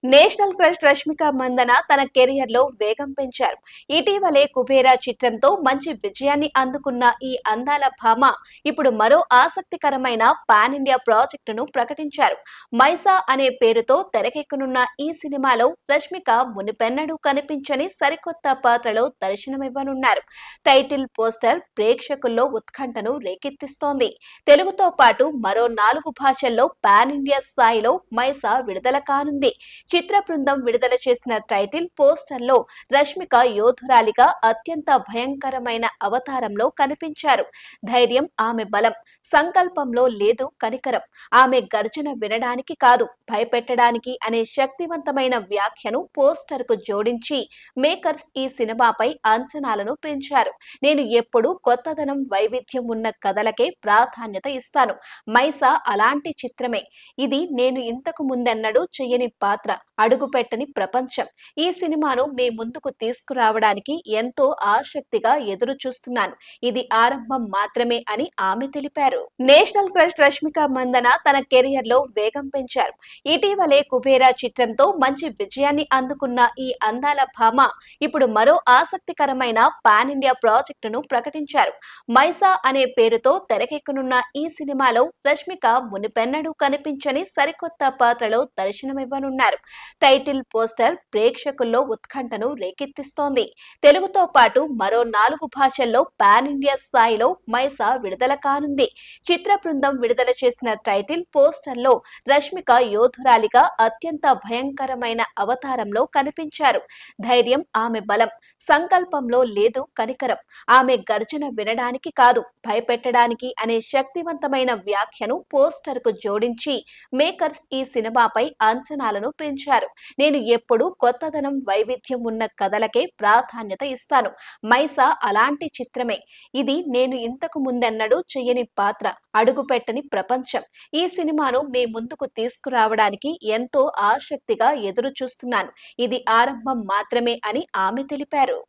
National crush Rashmika Mandanna తన career లో వేగం పెంచారు. ఇటీవలే కుబేరా చిత్రంతో మంచి విజయాన్ని అందుకున్న ఈ అందాల భామ ఇప్పుడు మరో ఆసక్తికరమైన పాన్ ఇండియా ప్రాజెక్టును ప్రకటించారు. మైసా అనే పేరుతో తెరకెక్కనున్న ఈ సినిమాలో రష్మిక మునిపెన్నడూ కనిపించని సరికొత్త పాత్రలో దర్శనమివ్వనున్నారు. టైటిల్ పోస్టర్ ప్రేక్షకుల్లో ఉత్కంఠను రేకెత్తిస్తోంది. తెలుగుతో పాటు మరో 4 భాషల్లో పాన్ ఇండియా స్థాయిలో మైసా విడుదల కానుంది. చిత్ర బృందం విడుదల చేసిన టైటిల్ పోస్టర్ లో రష్మిక యోధురాలిగా అత్యంత భయంకరమైన అవతారంలో కనిపించారు. ధైర్యం ఆమె బలం, సంకల్పంలో లేదు కనికరం. ఆమె గర్జన వినడానికి కాదు భయపెట్టడానికి అనే శక్తివంతమైన వ్యాఖ్యను పోస్టర్ కు జోడించి మేకర్స్ ఈ సినిమాపై అంచనాలను పెంచారు. నేను ఎప్పుడూ కొత్తదనం వైవిధ్యం ఉన్న కథలకే ప్రాధాన్యత ఇస్తాను. మైసా అలాంటి చిత్రమే. ఇది నేను ఇంతకు ముందెన్నడూ చెయ్యని పాత్ర, అడుగుపెట్టని ప్రపంచం. ఈ సినిమాను మీ ముందుకు తీసుకురావడానికి ఎంతో ఆసక్తిగా ఎదురు చూస్తున్నాను. ఇది ఆరంభం మాత్రమే అని ఆమె తెలిపారు. నేషనల్ క్రష్ రష్మిక మందన తన కెరియర్ లో వేగం పెంచారు. ఇటీవలే కుబేరా చిత్రంతో మంచి విజయాన్ని అందుకున్న ఈ అందాల భామ ఇప్పుడు మరో ఆసక్తికరమైన పాన్ ఇండియా ప్రాజెక్టును ప్రకటించారు. మైసా అనే పేరుతో తెరకెక్కనున్న ఈ సినిమాలో రష్మిక మునిపెన్నడూ కనిపించని సరికొత్త పాత్రలో దర్శనమివ్వనున్నారు. టైటిల్ పోస్టర్ ప్రేక్షకుల్లో ఉత్కంఠను రేకెత్తిస్తోంది. తెలుగుతో పాటు మరో 4 భాషల్లో పాన్ ఇండియా స్థాయిలో మైసా విడుదల కానుంది. చిత్ర బృందం విడుదల చేసిన టైటిల్ పోస్టర్ లో రష్మిక యోధురాలిగా అత్యంత భయంకరమైన అవతారంలో కనిపించారు. ధైర్యం ఆమె బలం, సంకల్పంలో లేదు కనికరం. ఆమె గర్జన వినడానికి కాదు భయపెట్టడానికి అనే శక్తివంతమైన వ్యాఖ్యను పోస్టర్ కు జోడించి మేకర్స్ ఈ సినిమాపై అంచనాలను పెంచారు. నేను ఎప్పుడూ కొత్తదనం వైవిధ్యం ఉన్న కథలకే ప్రాధాన్యత ఇస్తాను. మైసా అలాంటి చిత్రమే. ఇది నేను ఇంతకు ముందెన్నడూ చెయ్యని పాత్ర, అడుగుపెట్టని ప్రపంచం. ఈ సినిమాను మీ ముందుకు తీసుకురావడానికి ఎంతో ఆసక్తిగా ఎదురు చూస్తున్నాను. ఇది ఆరంభం మాత్రమే అని ఆమె తెలిపారు.